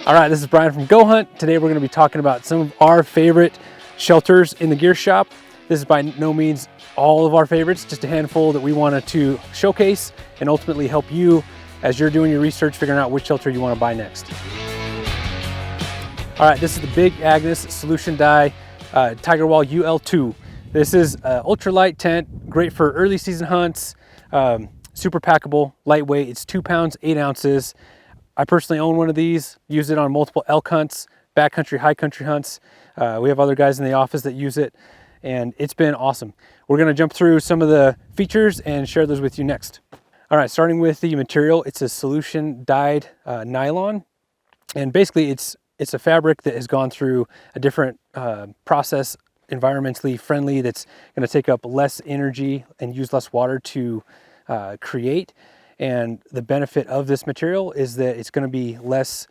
All right, this is Brian from GOHUNT. Today we're going to be talking about some of our favorite shelters in the gear shop. This is by no means all of our favorites, just a handful that we wanted to showcase and ultimately help you as you're doing your research, figuring out which shelter you want to buy next. All right, this is the Big Agnes Solution Dye Tigerwall UL2. This is an ultralight tent, great for early season hunts, super packable, lightweight. It's 2 pounds, 8 ounces. I personally own one of these, use it on multiple elk hunts, backcountry, high country hunts. We have other guys in the office that use it, and it's been awesome. We're gonna jump through some of the features and share those with you next. All right, starting with the material, it's a solution dyed nylon, and basically it's a fabric that has gone through a different process, environmentally friendly, that's gonna take up less energy and use less water to create. And the benefit of this material is that it's going to be less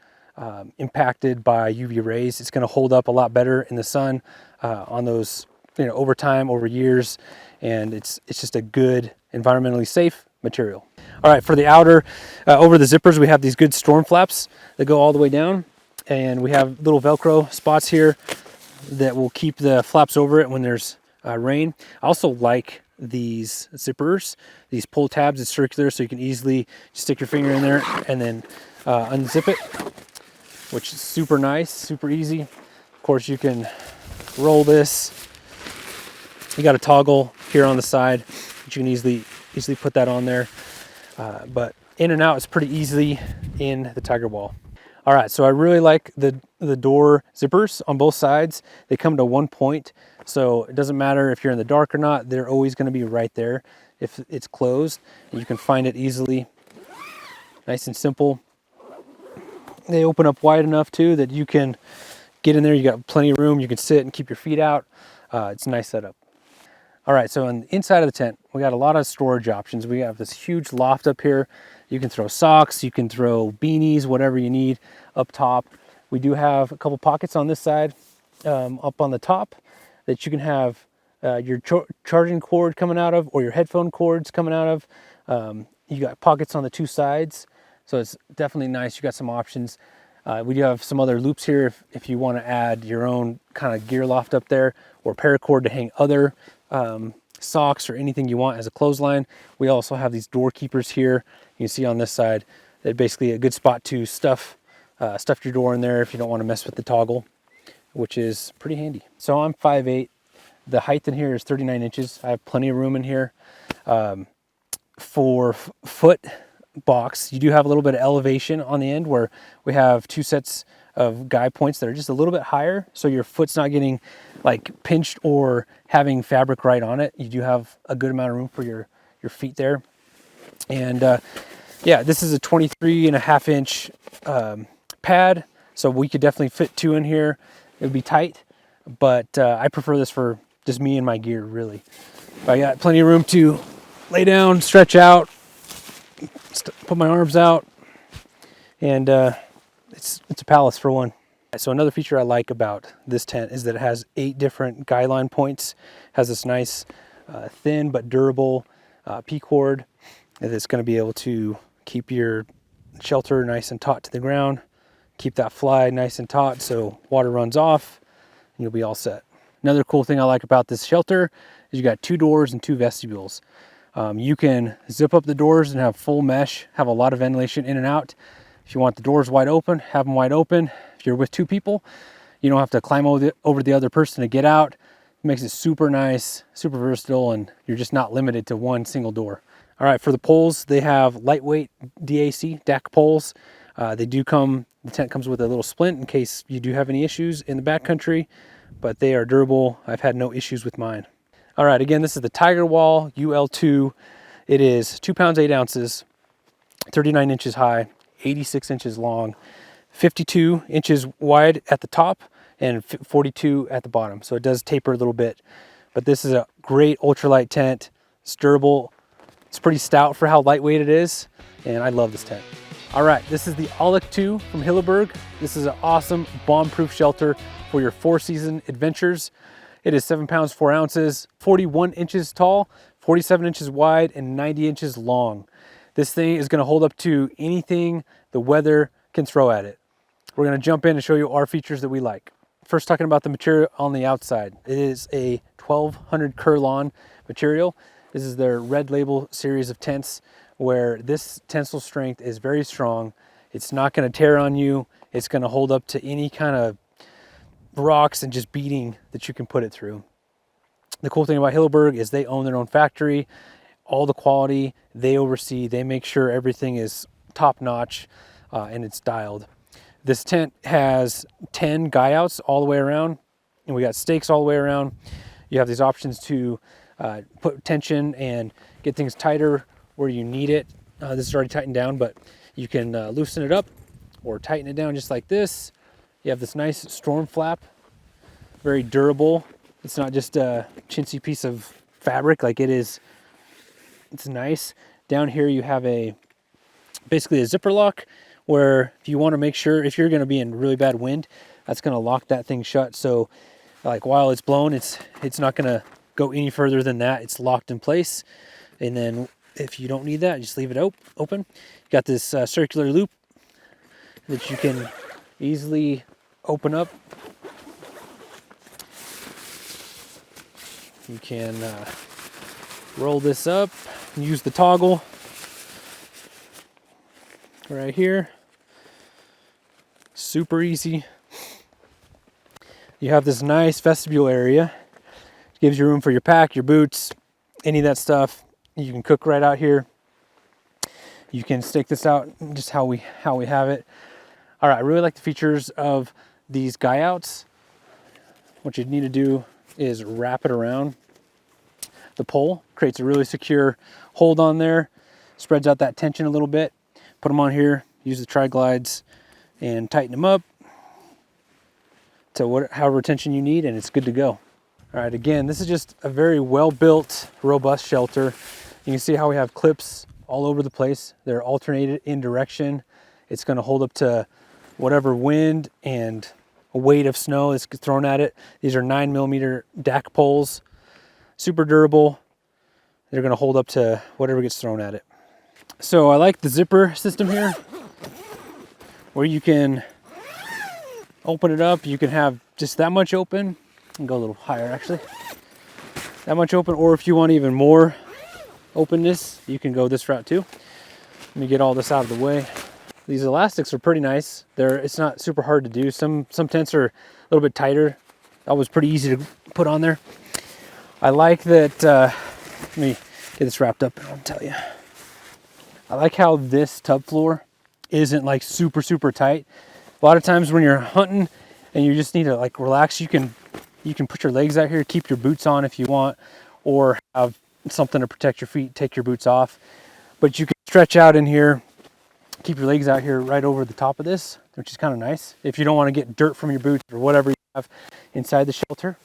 impacted by UV rays. It's going to hold up a lot better in the sun on those, over time, over years, and it's just a good, environmentally safe material. All right, for the outer, over the zippers, we have these good storm flaps that go all the way down, and we have little Velcro spots here that will keep the flaps over it when there's rain. I also like these zippers, these pull tabs. It's circular, so you can easily stick your finger in there and then unzip it, which is super nice, super easy. Of course, you can roll this. You got a toggle here on the side, but you can easily put that on there. But in and out is pretty easily in the Tigerwall. All right, so I really like the door zippers on both sides. They come to one point, so it doesn't matter if you're in the dark or not, they're always gonna be right there if it's closed. You can find it easily, nice and simple. They open up wide enough too that you can get in there. You got plenty of room, you can sit and keep your feet out. It's a nice setup. All right, so on the inside of the tent, we got a lot of storage options. We have this huge loft up here. You can throw socks, you can throw beanies, whatever you need up top. We do have a couple pockets on this side, up on the top, that you can have your charging cord coming out of, or your headphone cords coming out of. You got pockets on the two sides, so it's definitely nice. You got some options. We do have some other loops here if you want to add your own kind of gear loft up there, or paracord to hang other socks or anything you want as a clothesline. We also have these door keepers here. You can see on this side, they're basically a good spot to stuff your door in there if you don't want to mess with the toggle, which is pretty handy. So I'm 5'8". The height in here is 39 inches. I have plenty of room in here. For foot box, you do have a little bit of elevation on the end where we have 2 sets of guide points that are just a little bit higher, so your foot's not getting like pinched or having fabric right on it. You do have a good amount of room for your feet there. And yeah, this is a 23.5 inch pad, so we could definitely fit 2 in here. It would be tight, but I prefer this for just me and my gear, really. I got plenty of room to lay down, stretch out, put my arms out, and it's a palace for one. So another feature I like about this tent is that it has 8 different guide line points. It has this nice thin but durable P-cord that's going to be able to keep your shelter nice and taut to the ground, keep that fly nice and taut so water runs off, and you'll be all set. Another cool thing I like about this shelter is you got 2 doors and 2 vestibules. You can zip up the doors and have full mesh, have a lot of ventilation in and out. If you want the doors wide open, have them wide open. If you're with 2 people, you don't have to climb over the other person to get out. It makes it super nice, super versatile, and you're just not limited to one single door. All right, for the poles, they have lightweight DAC poles. The tent comes with a little splint in case you do have any issues in the backcountry, but they are durable. I've had no issues with mine. All right, again, this is the Tigerwall UL2. It is 2 pounds, 8 ounces, 39 inches high, 86 inches long, 52 inches wide at the top, and 42 at the bottom. So it does taper a little bit, but this is a great ultralight tent. It's durable. It's pretty stout for how lightweight it is, and I love this tent. All right, this is the Alec 2 from Hillberg. This is an awesome bomb-proof shelter for your 4-season adventures. It is 7 pounds, 4 ounces, 41 inches tall, 47 inches wide, and 90 inches long. This thing is gonna hold up to anything the weather can throw at it. we're going to jump in and show you our features that we like. First, talking about the material on the outside. It is a 1200 Curlon material. This is their Red Label series of tents, where this tensile strength is very strong. It's not going to tear on you. It's going to hold up to any kind of rocks and just beating that you can put it through. The cool thing about Hillberg is they own their own factory. All the quality they oversee. They make sure everything is top notch and it's dialed. This tent has 10 guy outs all the way around, and we got stakes all the way around. You have these options to put tension and get things tighter where you need it. This is already tightened down, but you can loosen it up or tighten it down just like this. You have this nice storm flap, very durable. It's not just a chintzy piece of fabric like it is. It's nice. Down here you have basically a zipper lock, where if you want to make sure, if you're going to be in really bad wind, that's going to lock that thing shut. So like while it's blown, it's not going to go any further than that. It's locked in place. And then if you don't need that, just leave it open. You got this circular loop that you can easily open up. You can roll this up and use the toggle right here. Super easy. You have this nice vestibule area. It gives you room for your pack, your boots, any of that stuff. You can cook right out here. You can stake this out just how we have it. All right, I really like the features of these guy outs. What you need to do is wrap it around the pole. Creates a really secure hold on there. Spreads out that tension a little bit. Put them on here, use the tri-glides and tighten them up to however tension you need, and it's good to go. All right, again, this is just a very well-built, robust shelter. You can see how we have clips all over the place. They're alternated in direction. It's going to hold up to whatever wind and weight of snow is thrown at it. These are 9mm DAC poles, super durable. They're going to hold up to whatever gets thrown at it. So I like the zipper system here, where you can open it up. You can have just that much open, and go a little higher actually. That much open, or if you want even more openness, you can go this route too. Let me get all this out of the way. These elastics are pretty nice. It's not super hard to do. Some tents are a little bit tighter. That was pretty easy to put on there. I like that. Let me get this wrapped up and I'll tell you. I like how this tub floor isn't like super tight. A lot of times when you're hunting and you just need to like relax, you can put your legs out here, keep your boots on if you want, or have something to protect your feet, take your boots off. But you can stretch out in here, keep your legs out here right over the top of this, which is kind of nice if you don't want to get dirt from your boots or whatever you have inside the shelter.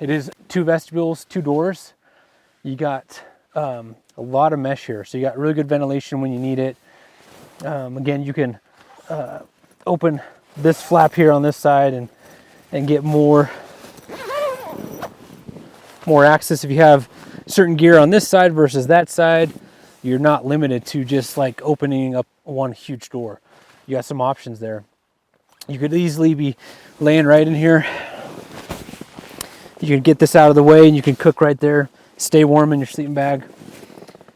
It is 2 vestibules, 2 doors. You got a lot of mesh here, so you got really good ventilation when you need it. Again, you can open this flap here on this side and get more access. If you have certain gear on this side versus that side, you're not limited to just like opening up one huge door. You got some options there. You could easily be laying right in here. You can get this out of the way and you can cook right there. Stay warm in your sleeping bag.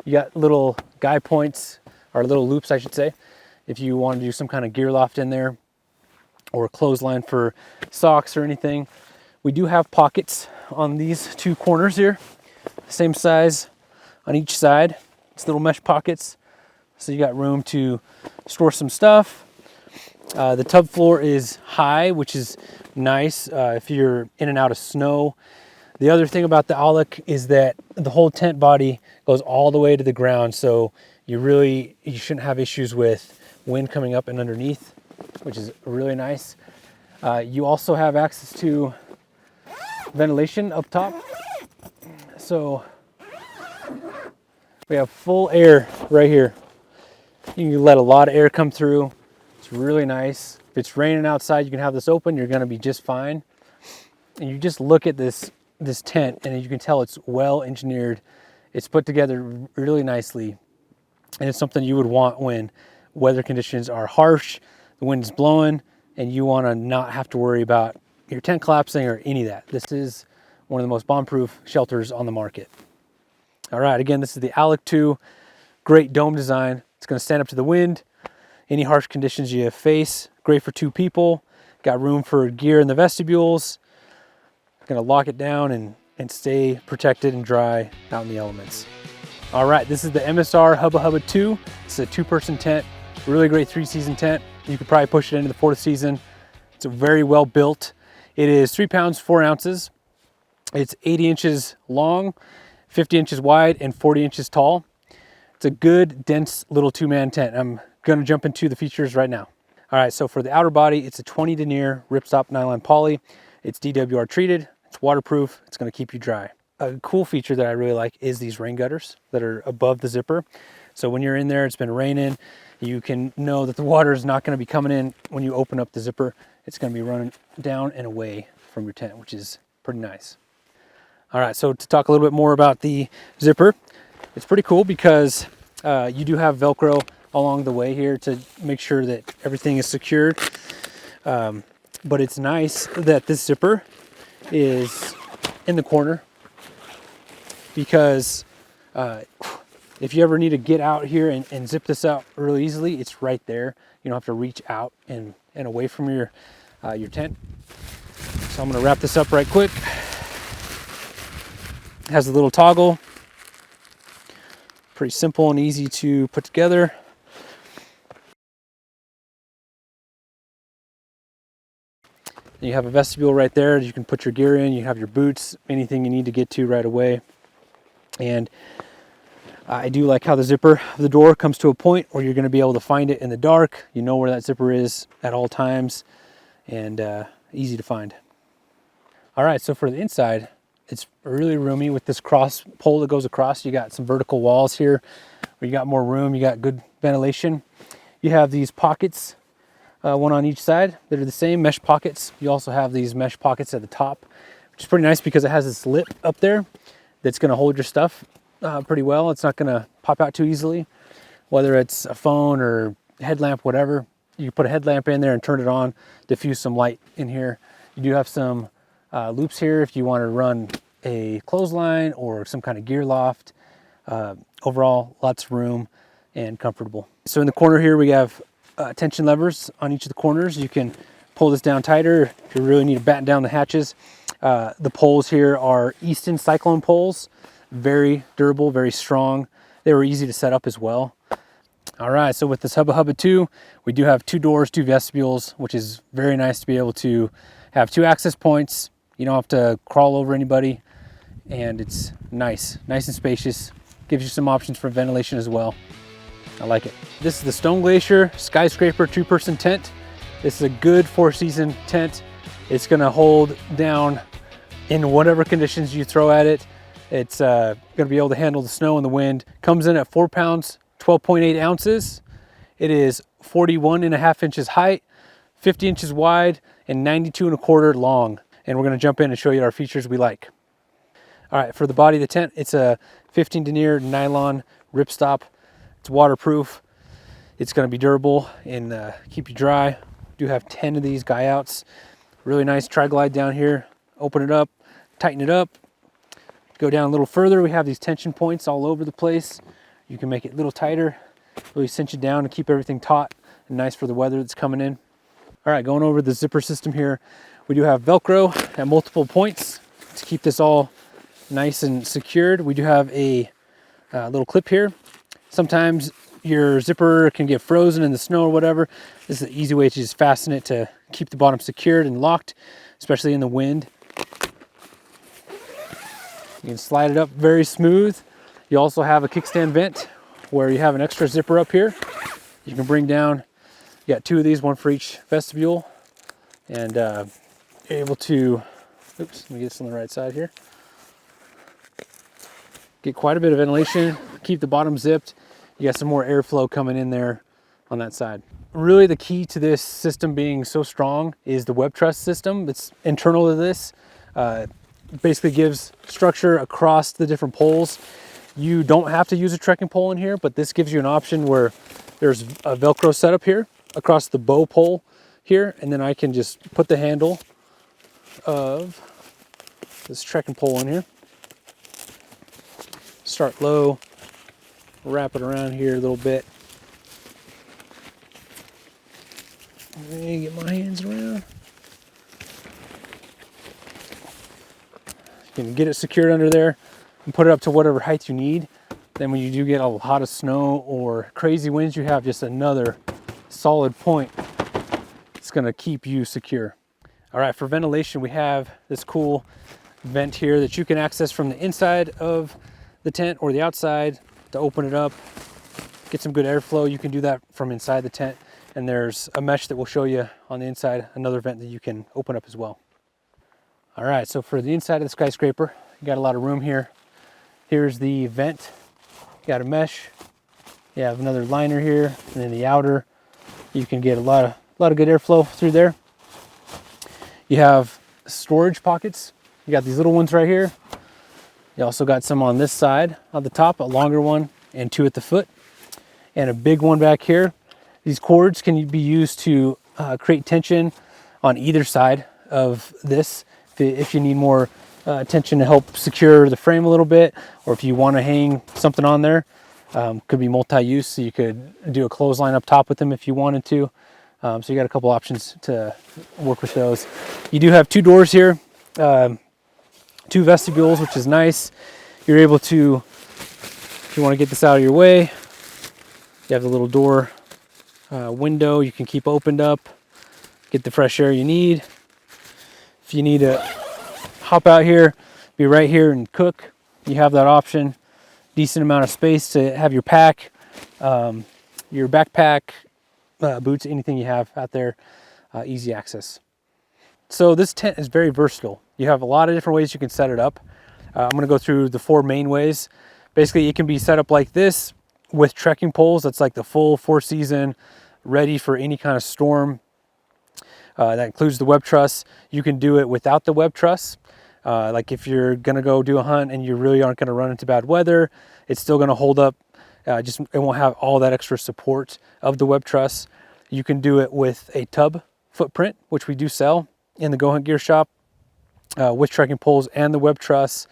You got little guy points, or little loops I should say, if you want to do some kind of gear loft in there, or a clothesline for socks or anything. We do have pockets on these 2 corners here, same size on each side. It's little mesh pockets, so you got room to store some stuff. The tub floor is high, which is nice if you're in and out of snow. The other thing about the Alec is that the whole tent body goes all the way to the ground, so you shouldn't have issues with wind coming up and underneath, which is really nice. You also have access to ventilation up top, so we have full air right here. You can let a lot of air come through. It's really nice. If it's raining outside, you can have this open. You're going to be just fine. And you just look at this tent and you can tell it's well engineered. It's put together really nicely, and it's something you would want when weather conditions are harsh. the wind is blowing and you want to not have to worry about your tent collapsing or any of that. This is one of the most bomb-proof shelters on the market. All right, again, this is the Alec 2, great dome design. It's going to stand up to the wind, any harsh conditions you face. Great for 2 people. Got room for gear in the vestibules. Going to lock it down and stay protected and dry out in the elements. All right, this is the MSR Hubba 2. It's a 2-person tent, really great 3-season tent. You could probably push it into the 4th season. It's very well built. It is 3 pounds, 4 ounces. It's 80 inches long, 50 inches wide, and 40 inches tall. It's a good, dense little 2-man tent. I'm gonna jump into the features right now. All right, so for the outer body, it's a 20 denier ripstop nylon poly. It's DWR treated, it's waterproof, it's gonna keep you dry. A cool feature that I really like is these rain gutters that are above the zipper. So when you're in there, it's been raining, you can know that the water is not gonna be coming in when you open up the zipper. It's gonna be running down and away from your tent, which is pretty nice. All right, so to talk a little bit more about the zipper, it's pretty cool because you do have Velcro along the way here to make sure that everything is secured. But it's nice that this zipper is in the corner because if you ever need to get out here and zip this out really easily, it's right there. You don't have to reach out and away from your tent. So I'm gonna wrap this up right quick. It has a little toggle. Pretty simple and easy to put together. You have a vestibule right there. You can put your gear in. You have your boots, anything you need to get to right away. And I do like how the zipper of the door comes to a point where you're going to be able to find it in the dark. You know where that zipper is at all times, and easy to find. All right, so for the inside, it's really roomy with this cross pole that goes across. You got some vertical walls here where you got more room. You got good ventilation. You have these pockets, one on each side, that are the same mesh pockets. You also have these mesh pockets at the top, which is pretty nice because it has this lip up there that's going to hold your stuff pretty well. It's not going to pop out too easily, whether it's a phone or headlamp, whatever. You can put a headlamp in there and turn it on, diffuse some light in here. You do have some loops here if you want to run a clothesline or some kind of gear loft. Overall, lots of room and comfortable. So in the corner here, we have tension levers on each of the corners. You can pull this down tighter if you really need to batten down the hatches. The poles here are Easton Cyclone poles. Very durable, very strong. They were easy to set up as well. All right, so with this Hubba 2, we do have 2 doors, 2 vestibules, which is very nice to be able to have 2 access points. You don't have to crawl over anybody, and it's nice and spacious. Gives you some options for ventilation as well. I like it. This is the Stone Glacier Skyscraper 2-person tent. This is a good 4-season tent. It's gonna hold down in whatever conditions you throw at it. It's gonna be able to handle the snow and the wind. Comes in at 4 pounds, 12.8 ounces. It is 41.5 inches height, 50 inches wide, and 92.25 long. And we're gonna jump in and show you our features we like. All right, for the body of the tent, it's a 15 denier nylon ripstop. It's waterproof. It's gonna be durable and keep you dry. We do have 10 of these guy outs. Really nice tri-glide down here. Open it up, tighten it up. Go down a little further, we have these tension points all over the place. You can make it a little tighter, really cinch it down and keep everything taut and nice for the weather that's coming in. All right, going over the zipper system here. We do have Velcro at multiple points to keep this all nice and secured. We do have a little clip here. Sometimes your zipper can get frozen in the snow or whatever. This is an easy way to just fasten it to keep the bottom secured and locked, especially in the wind. You can slide it up very smooth. You also have a kickstand vent where you have an extra zipper up here. You can bring down, you got 2 of these, one for each vestibule, and you're able to, oops, let me get this on the right side here. Get quite a bit of ventilation, keep the bottom zipped. You got some more airflow coming in there on that side. Really the key to this system being so strong is the web truss system that's internal to this. Basically gives structure across the different poles. You don't have to use a trekking pole in here, but this gives you an option where there's a Velcro setup here across the bow pole here, and then I can just put the handle of this trekking pole in here. Start low, wrap it around here a little bit. Let me get my hands around. You can get it secured under there and put it up to whatever height you need. Then when you do get a lot of snow or crazy winds, you have just another solid point. It's gonna keep you secure. All right, for ventilation, we have this cool vent here that you can access from the inside of the tent or the outside to open it up, get some good airflow. You can do that from inside the tent. And there's a mesh that we'll show you on the inside, another vent that you can open up as well. All right, so for the inside of the skyscraper, you got a lot of room here. Here's the vent. You got a mesh. You have another liner here, and then the outer. You can get a lot of good airflow through there. You have storage pockets. You got these little ones right here. You also got some on this side on the top, a longer one, and two at the foot, and a big one back here. These cords can be used to create tension on either side of this. If you need more tension to help secure the frame a little bit, or if you want to hang something on there, could be multi-use. So you could do a clothesline up top with them if you wanted to. So you got a couple options to work with those. You do have two doors here, two vestibules, which is nice. You're able to, if you want to get this out of your way, you have the little door window you can keep opened up, get the fresh air you need. If you need to hop out here, be right here and cook, you have that option. Decent amount of space to have your pack, your backpack, boots, anything you have out there, easy access. So this tent is very versatile. You have a lot of different ways you can set it up. I'm going to go through the four main ways. Basically, it can be set up like this with trekking poles. That's like the full 4-season, ready for any kind of storm. That includes the web truss. You can do it without the web truss. Like if you're gonna go do a hunt and you really aren't gonna run into bad weather, it's still gonna hold up. Just it won't have all that extra support of the web truss. You can do it with a tub footprint, which we do sell in the GOHUNT gear shop, with trekking poles and the web truss.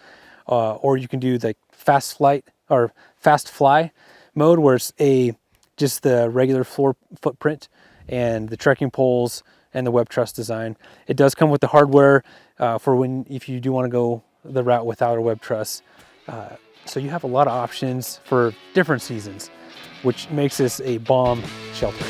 Or you can do the fast fly mode, where it's just the regular floor footprint and the trekking poles and the web truss design. It does come with the hardware for if you do want to go the route without a web truss. So you have a lot of options for different seasons, which makes this a bomb shelter.